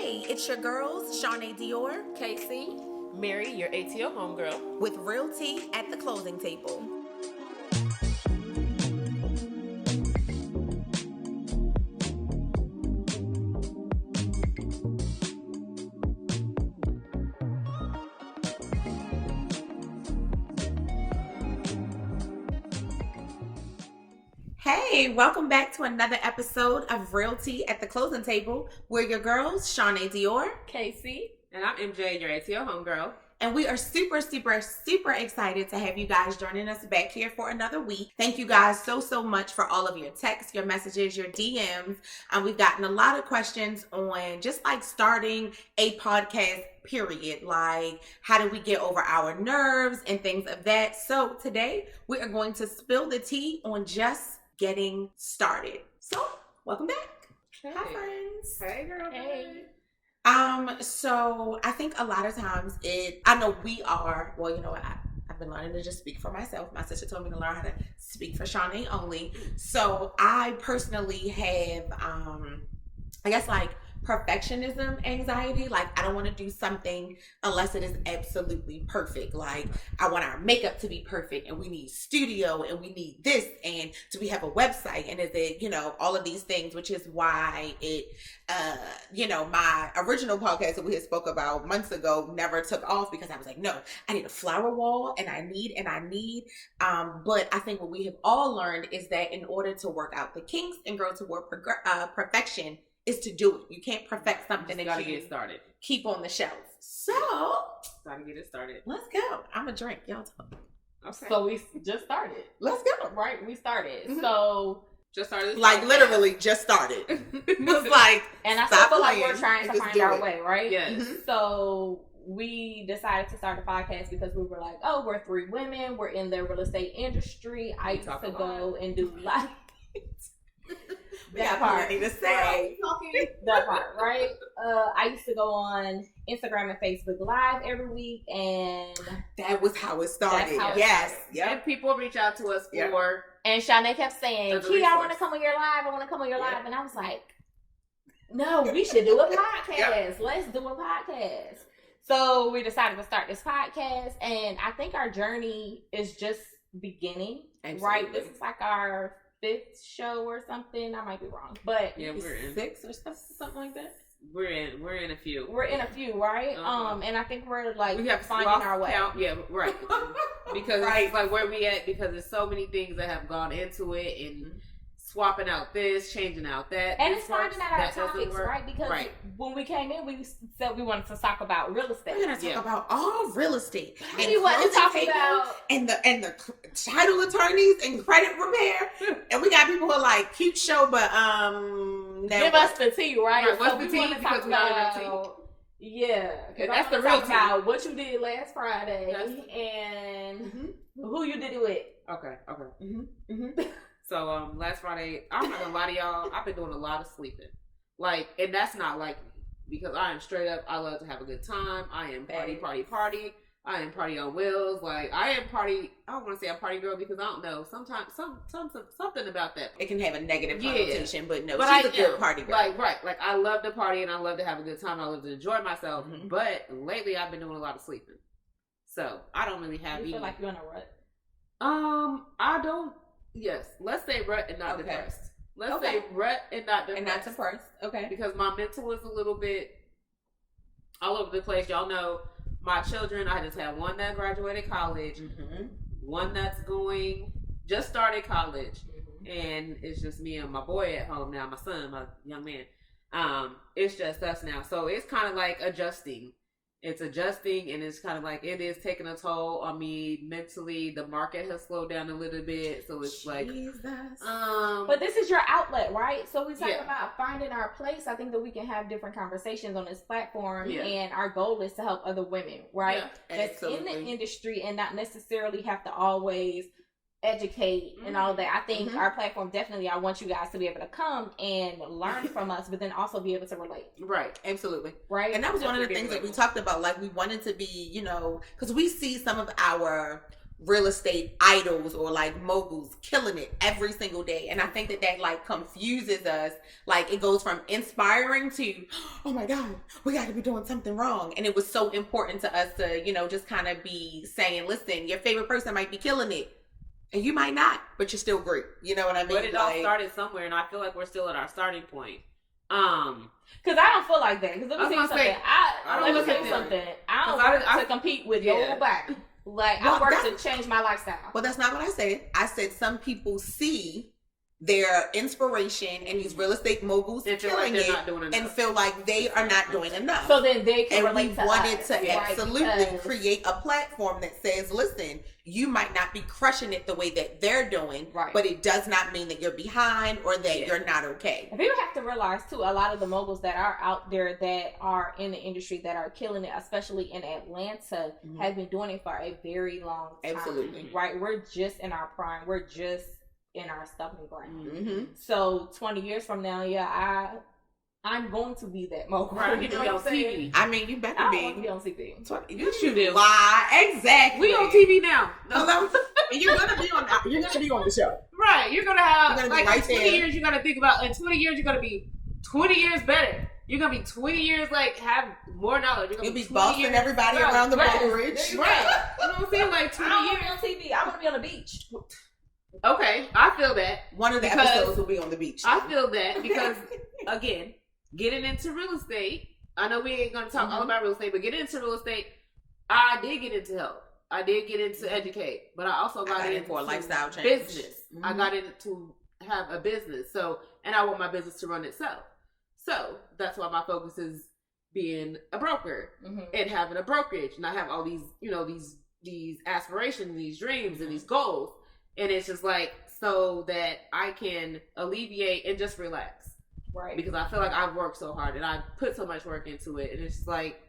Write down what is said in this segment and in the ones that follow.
Hey, it's your girls, 𝐤𝐤 Dior, Casey, Mary, your ATO homegirl, with Real Tea at the Closing Table. Hey, welcome back to another episode of Real Tea at the Closing Table. We're your girls, 𝐤𝐤 Dior, Casey, and I'm MJ, your ATO homegirl. And we are super excited to have you guys joining us back here for another week. Thank you guys so much for all of your texts, your messages, your DMs. We've gotten a lot of questions on just like starting a podcast, period. Like, how do we get over our nerves and things of that? So today we are going to spill the tea on just getting started. So welcome back. Hey. Hi, friends. Hey, girl. Hey. So I think a lot of times I know we are, well, you know what, I've been learning to just speak for myself. My sister told me to learn how to speak for 𝐤𝐤 only. So I personally have, I guess like perfectionism anxiety. Like, I don't want to do something unless it is absolutely perfect. Like, I want our makeup to be perfect, and we need studio, and we need this, and do we have a website, and is it, all of these things, which is why it, my original podcast that we had spoke about months ago never took off, because I was like, no, I need a flower wall, and I need, but I think what we have all learned is that in order to work out the kinks and grow toward perfection, is to do it. You can't perfect something that gotta you get started. Keep on the shelf. So Gotta get it started. let's go. I'm a drink. Y'all talk. Okay. So we just started. Let's go. Right? We started. Mhm. So Just started. Like literally just started. It was like, and I stop still feel like playing we're trying and to just find do our it. way, right? Yes. Mhm. So we decided to start a podcast because we were like, oh, we're 3 women. We're in the real estate industry. I used talk to a lot. go and do live. we got plenty to say. That part, right? I used to go on Instagram and Facebook Live every week, and That was how it started. That's how it Yes. started. Yep. And people reach out to us Yep. for 𝐤𝐤 kept saying, As a "Key, I want to resource. come on your live. I want to come on your Yeah. live," and I was like, "No, we should do a podcast. Yep. Let's do a podcast." So we decided to start this podcast, and I think our journey is just beginning. Right? Absolutely. This is like our 5th show or something. I might be wrong, but yeah, we're in. 6 or something like that. We're in a few. we're in a few, right? Uh-huh. And I think we're like We have finding lost our way. count. Yeah, right. Because Right. it's like where we at, because there's so many things that have gone into it, and swapping out this, changing out that, And this it's finding works, out our that doesn't topics, work. right? Because Right. when we came in, we said we wanted to talk about real estate. We're gonna talk Yeah. about all real estate. We want to closing talk tables about and the title attorneys and credit repair. And we got people who are like, cute show, but give us the tea, right? Right, what's So the we tea? wanna talk Because we don't have about- Yeah, Yeah, that's the real talk tea. about what you did last Friday That's- and who you did it with. Okay. Mm-hmm. So last Friday, I'm not gonna lie to y'all, I've been doing a lot of sleeping. Like, and that's not like me, because I am straight up, I love to have a good time. I am party. I am party on wheels. Like, I am party. I don't want to say I'm party girl, because I don't know. Sometimes something about that. It can have a negative Yeah. connotation, but no, But she's I a good am. party girl. Like, right. Like, I love to party and I love to have a good time. I love to enjoy myself. Mhm. But lately I've been doing a lot of sleeping. So I don't really have You feel any. like you're in a rut. I don't. Yes. Let's say rut and not Okay. depressed. Let's Okay. say rut and not depressed. And not depressed. Okay. Because my mental is a little bit all over the place. Y'all know my children. I just had one that graduated college, Mm-hmm. one that's just started college, and it's just me and my boy at home now. My son, my young man. It's just us now. So it's kind of like adjusting. It's adjusting, and it's kind of like it is taking a toll on me mentally. The market has slowed down a little bit, so it's like But this is your outlet, right? So we talk Yeah. about finding our place. I think that we can have different conversations on this platform, Yeah. and our goal is to help other women, right? Yeah, That's in the absolutely. industry and not necessarily have to always educate and all that. I think Mhm. our platform, definitely, I want you guys to be able to come and learn from us, but then also be able to relate, right. Absolutely. right? And that was one of the Definitely things that we relatable. talked about. Like, we wanted to be, because we see some of our real estate idols or like moguls killing it every single day. And I think that like confuses us. Like it goes from inspiring to, oh my God, we got to be doing something wrong. And it was so important to us to, you know, just kind of be saying, listen, your favorite person might be killing it and you might not, but you're still great. You know what I mean? But it all started somewhere, and I feel like we're still at our starting point. Because I don't feel like that. Because let me tell you something. I don't work to compete with nobody. Like, I work to change my lifestyle. Well, that's not what I said. I said some people see their inspiration and these real estate moguls killing it and feel like they are not doing enough. So then they can relate to us. And we wanted to absolutely create a platform that says, listen, you might not be crushing it the way that they're doing, but it does not mean that you're behind or that you're not okay. And people have to realize, too, a lot of the moguls that are out there that are in the industry that are killing it, especially in Atlanta, have been doing it for a very long time. Absolutely. Right? We're just in our prime. We're just in our stuffing ground. So 20 years from now, I'm going to be that mogul. Right, you know what I'm saying? I mean, you better be. I want to be on TV. You should lie. Exactly. We on TV now. No. You're gonna be on. You're gonna be on the show. Right. You're gonna have like right 20 years. You gotta think about in 20 years. You're gonna be 20 years better. You're gonna be 20 years like have more knowledge. You'll be bossing everybody around the brokerage. Right. You know what I'm saying? Like 20 years on TV. I want to be on the beach. Okay, I feel that. One of the episodes will be on the beach. I feel that because, again, getting into real estate, I know we ain't going to talk all about real estate, but getting into real estate, I did get into health. I did get into educate, but I also got into for a lifestyle change. Business. I got into have a business. So, and I want my business to run itself. So, that's why my focus is being a broker and having a brokerage. And I have all these, you know, these aspirations, these dreams, and these goals. And it's just like, so that I can alleviate and just relax. Right. Because I feel like I've worked so hard and I put so much work into it. And it's just like,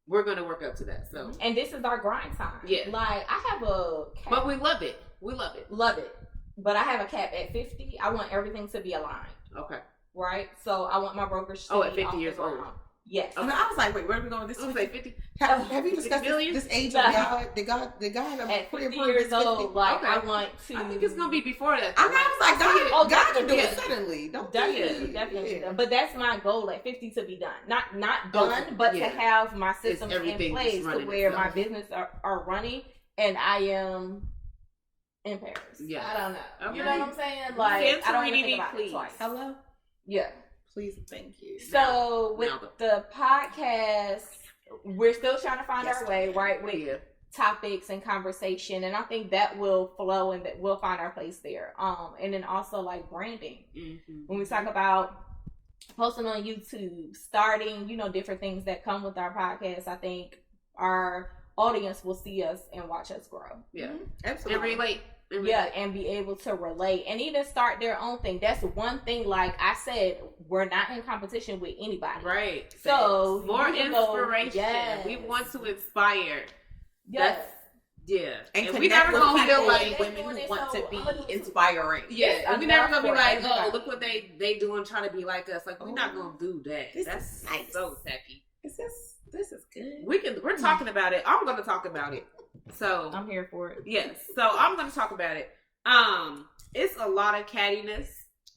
we're going to work up to that. So. And this is our grind time. Yeah. Like, I have a cap. But we love it. We love it. Love it. But I have a cap at 50. I want everything to be aligned. Okay. Right? So I want my brokerage to be at 50 years old. Yes. Okay. I was like, wait, where are we going with this? I was like 50. Have you discussed this age of God? Did God at 50 years old, like, I want to. I think it's going to be before that. I was like, God can do it suddenly. Definitely. But that's my goal at 50 to be done. Not done, but to have my systems in place to where my business are running and I am in Paris. Yeah. I don't know. Okay. You know what I'm saying? Like, I don't even think about it twice. Hello? Yeah. Please, thank you. So with the podcast, we're still trying to find our way, right? With topics and conversation, and I think that will flow and that we'll find our place there. And then also like branding. When we talk about posting on YouTube, starting, you know, different things that come with our podcast, I think our audience will see us and watch us grow. Yeah, absolutely. And relate. Yeah, and be able to relate and even start their own thing. That's one thing. Like I said, we're not in competition with anybody. Right. So more inspiration. We want to inspire. Yes. And we never gonna feel like women who want to be inspiring. Yeah. And we never gonna be like, oh, look what they doing, trying to be like us. Like, we're not gonna do that. That's nice. So tacky. This is good. We're talking about it. I'm gonna talk about it. So I'm here for it. Yes. So I'm going to talk about it. It's a lot of cattiness.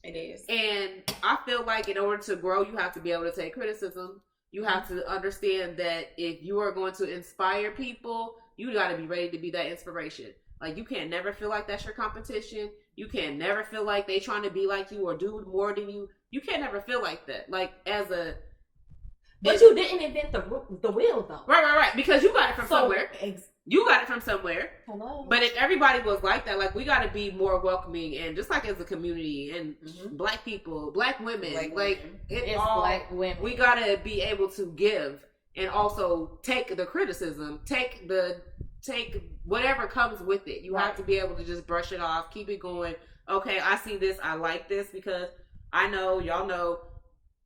It is. And I feel like in order to grow, you have to be able to take criticism. You have to understand that if you are going to inspire people, you got to be ready to be that inspiration. Like, you can't never feel like that's your competition. You can't never feel like they trying to be like you or do more than you. You can't never feel like that. Like, But you didn't invent the wheel, though. Right. Because you got it from somewhere. You got it from somewhere. Hello. But if everybody was like that, like, we got to be more welcoming and just like as a community and black people, black women, it's black women. We got to be able to give and also take the criticism, take whatever comes with it. You have to be able to just brush it off, keep it going. Okay, I see this. I like this because I know, y'all know,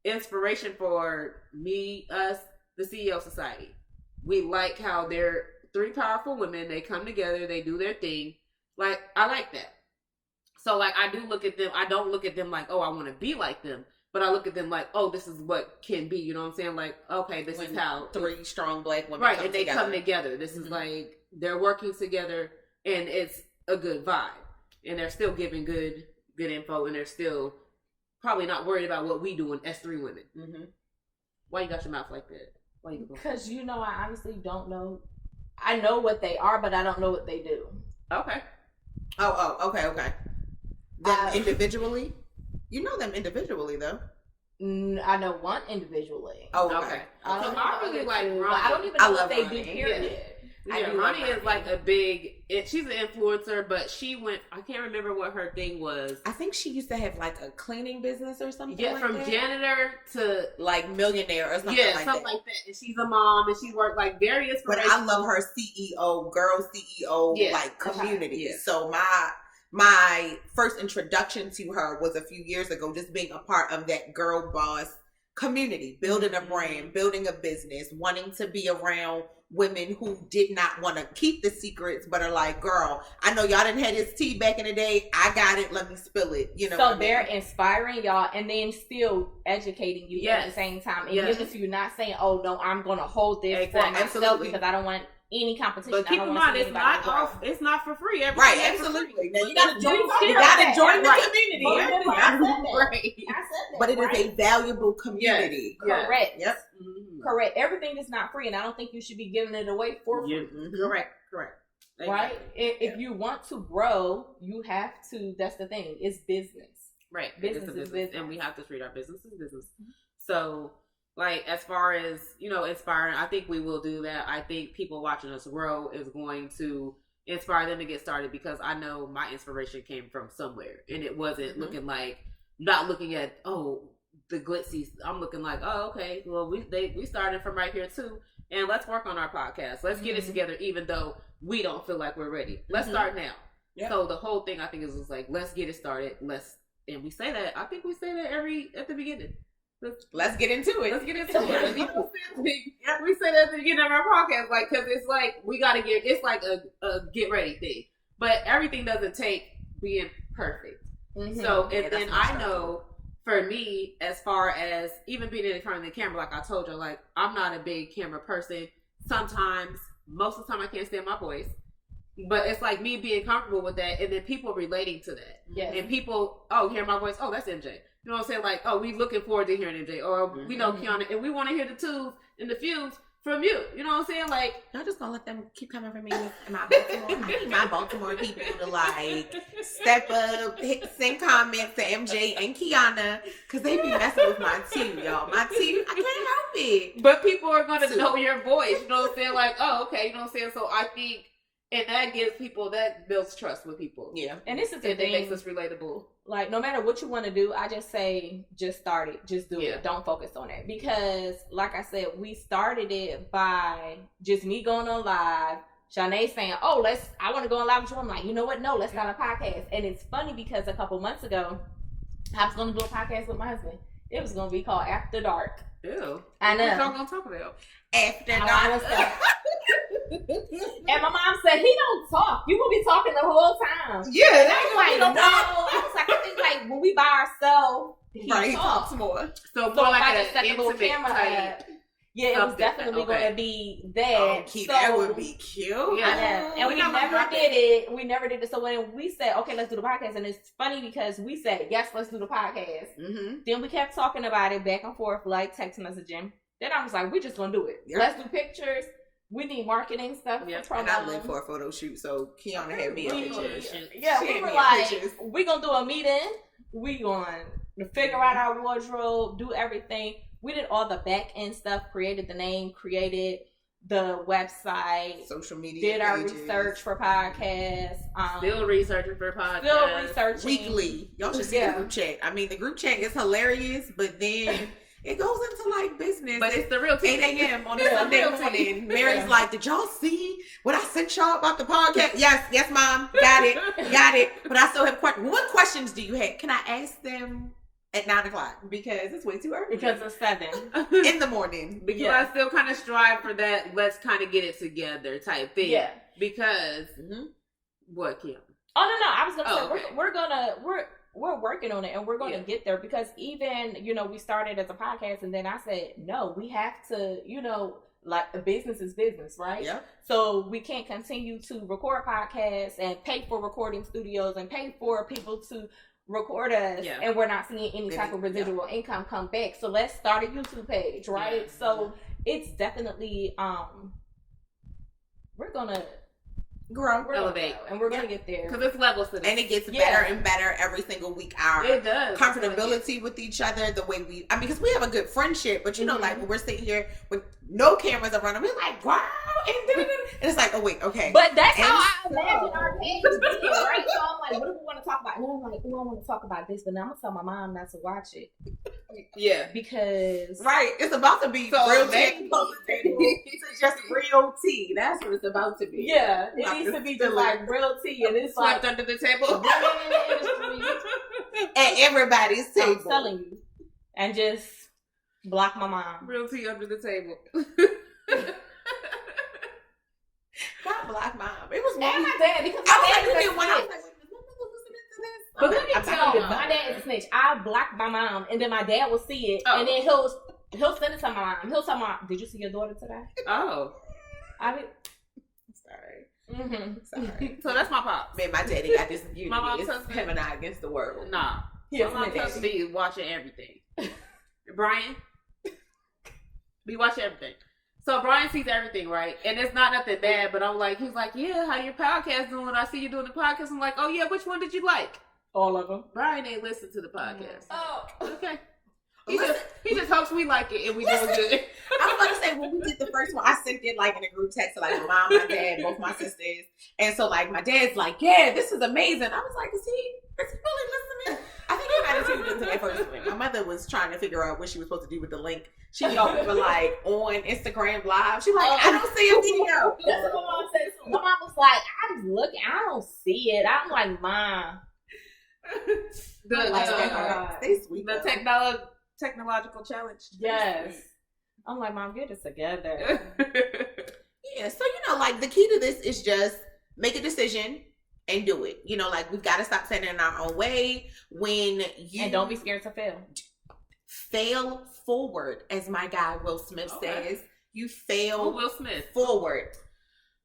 inspiration for me, us, the CEO Society. We like how they're 3 powerful women. They come together. They do their thing. Like, I like that. So, like, I do look at them. I don't look at them like, oh, I want to be like them. But I look at them like, oh, this is what can be. You know what I'm saying? Like, okay, this is how 3 strong black women come together. They come together. This is like, they're working together and it's a good vibe, and they're still giving good info, and they're still probably not worried about what we doing as 3 women. Mm-hmm. Why you got your mouth like that? Because I honestly don't know. I know what they are, but I don't know what they do. Okay. Okay. Them individually? You know them individually, though. I know one individually. Oh, okay. I really like Ronnie. I don't even know what they do, period. Yeah, Ronnie is like a big. She's an influencer, but she went. I can't remember what her thing was. I think she used to have like a cleaning business or something. Yeah, like from that. janitor to like millionaire or something. Yeah, like something that. like that. And she's a mom, and she worked like very inspirational. But I love her girl CEO like community. Yeah. So my first introduction to her was a few years ago, just being a part of that girl boss community, building a brand, building a business, wanting to be around women who did not want to keep the secrets, but are like, girl, I know y'all didn't have this tea back in the day. I got it. Let me spill it. You know. So they're inspiring y'all and then still educating you at the same time. And giving to you, not saying, oh, no, I'm going to hold this for myself because I don't want any competition. But keep in mind, it's not off. It's not for free. Right, absolutely. Now you gotta join. You gotta join the community. I said that. But it is a valuable community. Yes. Correct. Yep. Mm-hmm. Correct. Everything is not free, and I don't think you should be giving it away for free. Mm-hmm. Correct. Exactly. Right. If you want to grow, you have to. That's the thing. It's business. Right. Business is business, and we have to treat our business as business. So. Like, as far as, inspiring, I think we will do that. I think people watching us grow is going to inspire them to get started because I know my inspiration came from somewhere. And it wasn't looking like, not looking at, the glitzy. I'm looking like, okay, well, we started from right here too. And let's work on our podcast. Let's get it together even though we don't feel like we're ready. Let's start now. Yep. So the whole thing I think is just like, let's get it started. And we say that, I think we say that at the beginning. Let's get into it. We say that at the beginning of our podcast, like, because it's like we gotta it's like a get ready thing. But everything doesn't take being perfect. Mm-hmm. So, and then I know for me, as far as even being in front of the camera, like I told you, like I'm not a big camera person. Sometimes, most of the time, I can't stand my voice. But it's like me being comfortable with that, and then people relating to that. Yes. And people, hear my voice. Oh, that's MJ. You know what I'm saying? Like, we looking forward to hearing MJ. Or we know Kiana, and we want to hear the twos and the fews from you. You know what I'm saying? Like, y'all just gonna let them keep coming from me with my Baltimore people to like step up, send comments to MJ and Kiana because they be messing with my team, y'all. My team, I can't help it. But people are gonna know your voice. You know what I'm saying? Like, okay. You know what I'm saying? So I think. And that builds trust with people. Yeah. And this is the thing. It makes us relatable. Like, no matter what you want to do, I just say, just start it. Just do it. Don't focus on it. Because, like I said, we started it by just me going on live. Shanae saying, I want to go on live with you. I'm like, you know what? No, let's start a podcast. And it's funny because a couple months ago, I was going to do a podcast with my husband. It was going to be called After Dark. Ew. I know. What y'all going to talk about? After Dark. And my mom said, he don't talk. You will be talking the whole time. Yeah. I was like, no. I was like, I think like when we by ourselves, he talks more. So more like an intimate type. Yeah, it was definitely going to be that. That would be cute. Yeah. I know. And we never did it. We never did it. So when we said, okay, let's do the podcast, and it's funny because we said, yes, let's do the podcast. Mm-hmm. Then we kept talking about it back and forth, like text messaging. Then I was like, we're just going to do it. Yep. Let's do pictures. We need marketing stuff. Yep. And I live for a photo shoot, so Kiana had me a picture. Yeah, we were like, we're going to do a meeting. We're going to figure out our wardrobe, do everything. We did all the back end stuff, created the name, created the website, social media, did our research for podcasts. Still researching for podcasts. Still researching. Weekly. Y'all should see the group chat. I mean, the group chat is hilarious, but then it goes into like business. But it's the real 8 a.m. on a Sunday morning. Mary's like, did y'all see what I sent y'all about the podcast? Yes, mom. Got it. But I still have questions. What questions do you have? Can I ask them at 9:00? Because it's way too early. Because it's 7 in the morning. Because I still kind of strive for that. Let's kind of get it together type thing. Yeah. Because what, Kim? Oh no! I was gonna say we're working on it and we're gonna get there because even we started as a podcast and then I said no, we have to like business is business, right? Yeah. So we can't continue to record podcasts and pay for recording studios and pay for people to record us, and we're not seeing any type of residual income come back. So let's start a YouTube page, right? So it's definitely we're gonna grow, elevate, and we're gonna get there because it's levels to this, and it gets better and better every single week. It does comfortability with each other, the way we, because we have a good friendship, but you know, like when we're sitting here with no cameras around, we're like, wow, and it's like, oh wait, okay. But that's how I imagine our page being, right? So I'm like, what do we want to talk about? And I'm like, oh, I want to talk about this, but now I'm gonna tell my mom not to watch it. Yeah, because it's about to be real tea. It's just real tea. That's what it's about to be. Yeah, it needs to be just like real tea, and it's swept like under the table, at everybody's table. I'm telling you, and just block my mom. Real tea under the table. God block mom. It was and my dad, because I was like, when I was like, but let me tell you, my dad is a snitch. I blocked my mom, and then my dad will see it, and then he'll send it to my mom. He'll tell my mom, "Did you see your daughter today?" Oh, I mean, sorry. Sorry. So that's my pop. Man, my daddy got this unity. My mom it's tells me, him and I against the world. Nah, yes, my mom tells me watching everything. Brian, be watching everything. So Brian sees everything, right? And it's not nothing bad, but I'm like, he's like, yeah, how your podcast doing? I see you doing the podcast. I'm like, oh yeah, which one did you like? All of them. Brian ain't listened to the podcast. Oh, okay. He just hopes we like it and we doing good. I was about to say, when we did the first one, I sent it like in a group text to like my mom, my dad, both my sisters. And so like my dad's like, yeah, this is amazing. I was like, is he really listening? I think he might have tuned into that first one. My mother was trying to figure out what she was supposed to do with the link. She thought we were like on Instagram Live. She was like, I don't see a video. That's what my mom said. My mom was like, I'm looking, I don't see it. I'm like, Mom. The technological challenge. Yes. I'm like, Mom, get it together. Yeah, so like the key to this is just make a decision and do it. Like we've got to stop setting in our own way. And don't be scared to fail. Fail forward, as my guy Will Smith says. You fail Will Smith forward.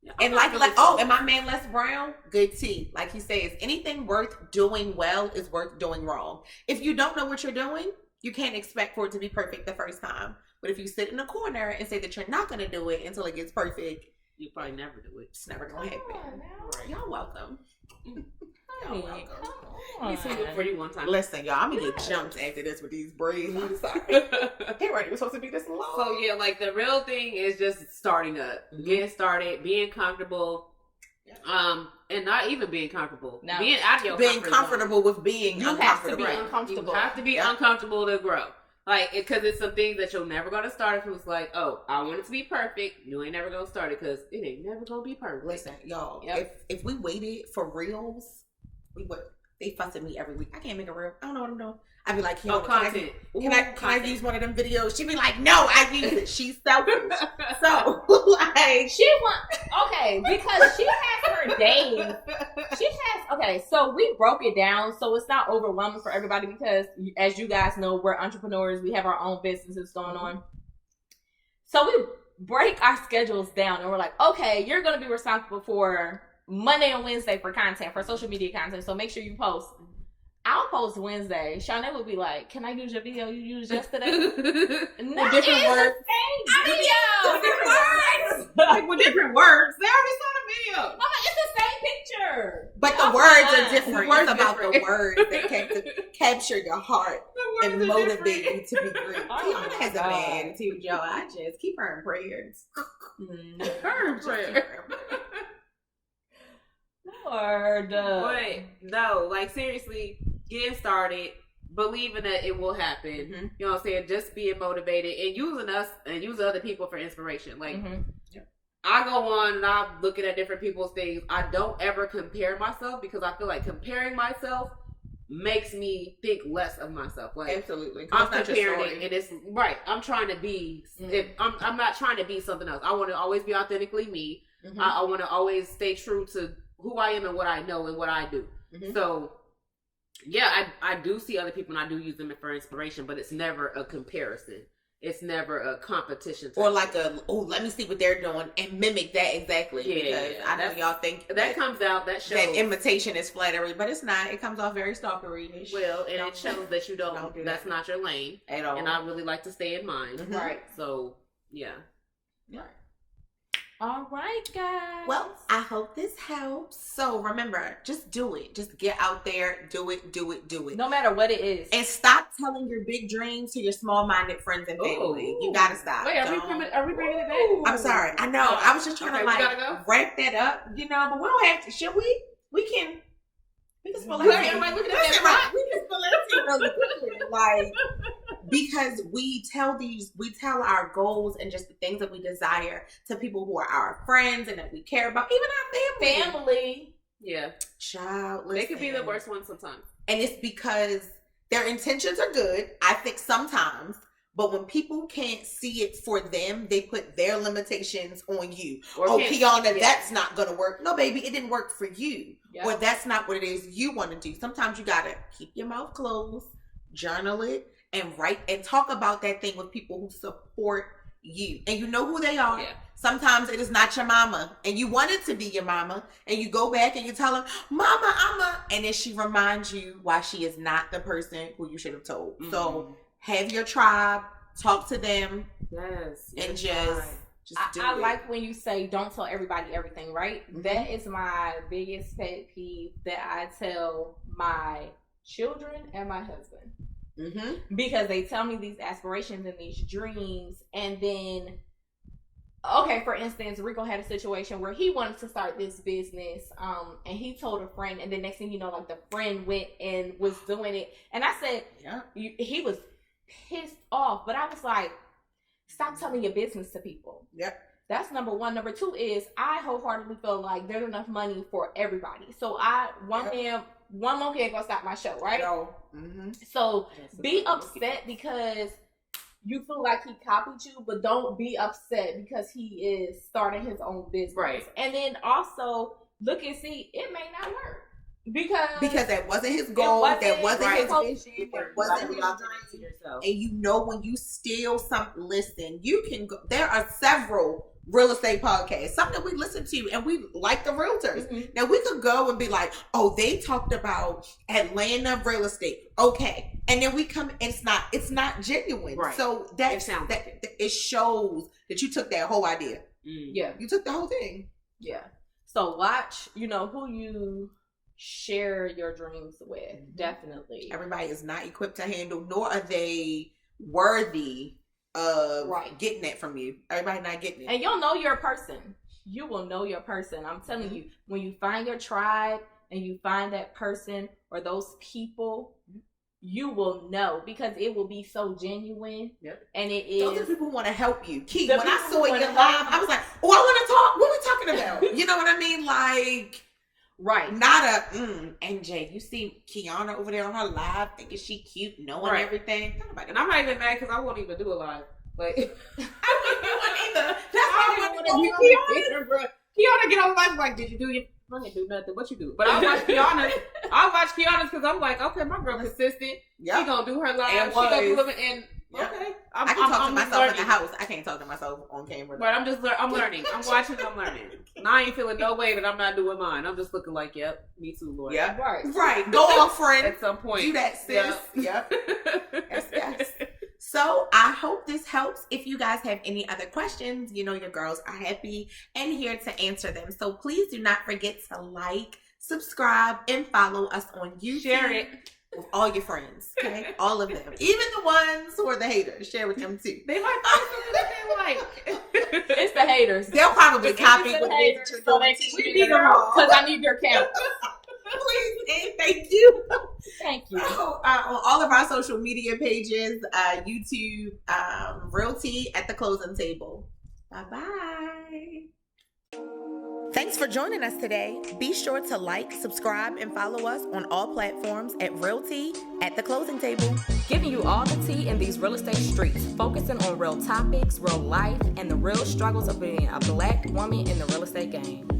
Yeah, and and my man Les Brown, good tea. Like he says, anything worth doing well is worth doing wrong. If you don't know what you're doing, you can't expect for it to be perfect the first time. But if you sit in a corner and say that you're not going to do it until it gets perfect, you probably never do it. It's never going to happen. Right. Y'all welcome. Y'all welcome. Let me see it for you one time. Listen, y'all, I'm going to get jumped after this with these braids. I'm sorry. Hey, right, we're supposed to be this long. So, yeah, like the real thing is just starting up. Getting started, being comfortable. And not even being comfortable. No. Being out of your comfortable with being uncomfortable. You have to be uncomfortable. You have to be uncomfortable to grow. Like, because it's some things that you're never going to start if it was like, oh, I want it to be perfect. You ain't never going to start it because it ain't never going to be perfect. Listen, y'all, if we waited for reels, we would. They fuss at me every week. I can't make a reel. I don't know what I'm doing. I'd be like, content. Can I use one of them videos? She'd be like, no, I use it. She's selfish. So, like. Because she has her days. So we broke it down so it's not overwhelming for everybody because, as you guys know, we're entrepreneurs. We have our own businesses going on. So we break our schedules down and we're like, okay, you're going to be responsible for Monday and Wednesday for content, for social media content. So make sure you post. I'll post Wednesday. Shawnee would be like, can I use your video you used yesterday? No, different words. Different words. Like with different words. They already saw the video. I'm like, it's the same picture. But the words are different. It's about the words that capture your heart and motivate you to be great. Tiana has a bad attitude, y'all. I just keep her in prayers. Her in prayers. Lord. But no, like seriously, getting started, believing that it will happen. Mm-hmm. You know what I'm saying? Just being motivated and using us and using other people for inspiration. Like I go on and I'm looking at different people's things. I don't ever compare myself because I feel like comparing myself makes me think less of myself. Like absolutely, I'm comparing it, and it's right. I'm trying to be. I'm not trying to be something else. I want to always be authentically me. Mm-hmm. I want to always stay true to who I am and what I know and what I do. Mm-hmm. So, yeah, I do see other people and I do use them for inspiration, but it's never a comparison. it's never a competition. Or like let me see what they're doing and mimic that exactly. Yeah, because I know y'all think that comes out, that shows. That imitation is flattery, but it's not. It comes off very stalkery-ish. Well, and it shows that you don't do that's not your lane. At all. And I really like to stay in mine. Mm-hmm. Right. So, yeah. Right. All right, guys. Well, I hope this helps. So remember, just do it. Just get out there, do it. No matter what it is. And stop telling your big dreams to your small-minded friends and family. Ooh. You gotta stop. Wait, are we bringing it back? I'm sorry. I know. I was just trying to wrap that up, but we don't have to. Should we? We can spill everything. Everybody looking at that. We can spill everything really quickly. Because we tell our goals and just the things that we desire to people who are our friends and that we care about, even our family. Yeah. Child, listen. They could be the worst ones sometimes. And it's because their intentions are good, I think sometimes, but when people can't see it for them, they put their limitations on you. Kiana, that's not going to work. No, baby, it didn't work for you. Yep. Or that's not what it is you want to do. Sometimes you got to keep your mouth closed, journal it, and write and talk about that thing with people who support you. And you know who they are. Yeah. Sometimes it is not your mama. And you want it to be your mama. And you go back and you tell her, Mama, and then she reminds you why she is not the person who you should have told. Mm-hmm. So have your tribe, talk to them. Yes. And just do it. I like when you say don't tell everybody everything, right? Mm-hmm. That is my biggest pet peeve that I tell my children and my husband. Mm-hmm. Because they tell me these aspirations and these dreams, and then, for instance, Rico had a situation where he wanted to start this business, and he told a friend, and the next thing you know, like the friend went and was doing it, and I said, he was pissed off, but I was like, stop telling your business to people. Yep. That's number one. Number two is I wholeheartedly feel like there's enough money for everybody. So one monkey ain't gonna stop my show, right? No. Mm-hmm. So be upset because you feel like he copied you, but don't be upset because he is starting his own business. Right. And then also look and see, it may not work. Because that wasn't his goal, that wasn't his vision, that wasn't his dream. And when you steal something, listen, you can go, there are several real estate podcasts, something we listen to, and we like the realtors. Mm-hmm. Now we could go and be like, they talked about Atlanta real estate. Okay. And then we come, and it's not genuine. Right. So it shows that you took that whole idea. Mm. Yeah. You took the whole thing. Yeah. So watch, who you share your dreams with. Mm-hmm. Definitely. Everybody is not equipped to handle, nor are they worthy of getting that from you. Everybody not getting it. And you'll know your person. You will know your person. I'm telling you, when you find your tribe and you find that person or those people, you will know because it will be so genuine. Yep. And it is. Those are people who want to help you. When I saw it in live, I was like, I want to talk. What are we talking about? You know what I mean? Like, right. Not NJ. You see Kiana over there on her live thinking she cute, knowing everything. And I'm not even mad because I won't even do a live. Like, I wouldn't either. That's why I want to do Kiana get on live like, did you do your... I didn't do nothing. What you do? But I watch Kiana. I watch Kiana's because I'm like, okay, my girl consistent. Yep. She gonna do her live. She gonna do it and okay. I can talk to myself in the house. I can't talk to myself on camera. But I'm learning. I'm watching. I'm learning. And I ain't feeling no way that I'm not doing mine. I'm just looking like, yep, me too, Lord. Yeah, right. Go on, friend. At some point, do that, sis. Yep. Yes. So I hope this helps. If you guys have any other questions, your girls are happy and here to answer them. So please do not forget to like, subscribe, and follow us on YouTube. Share it with all your friends, okay? All of them. Even the ones who are the haters. Share with them too. They might find something that they like. It's the haters. They'll probably copy what haters, so they can share them all. Because I need their count. Please and thank you. Thank you. So, on all of our social media pages, YouTube, Realty at the Closing Table. Bye-bye. Thanks for joining us today. Be sure to like, subscribe, and follow us on all platforms at Realty at the Closing Table. Giving you all the tea in these real estate streets, focusing on real topics, real life, and the real struggles of being a Black woman in the real estate game.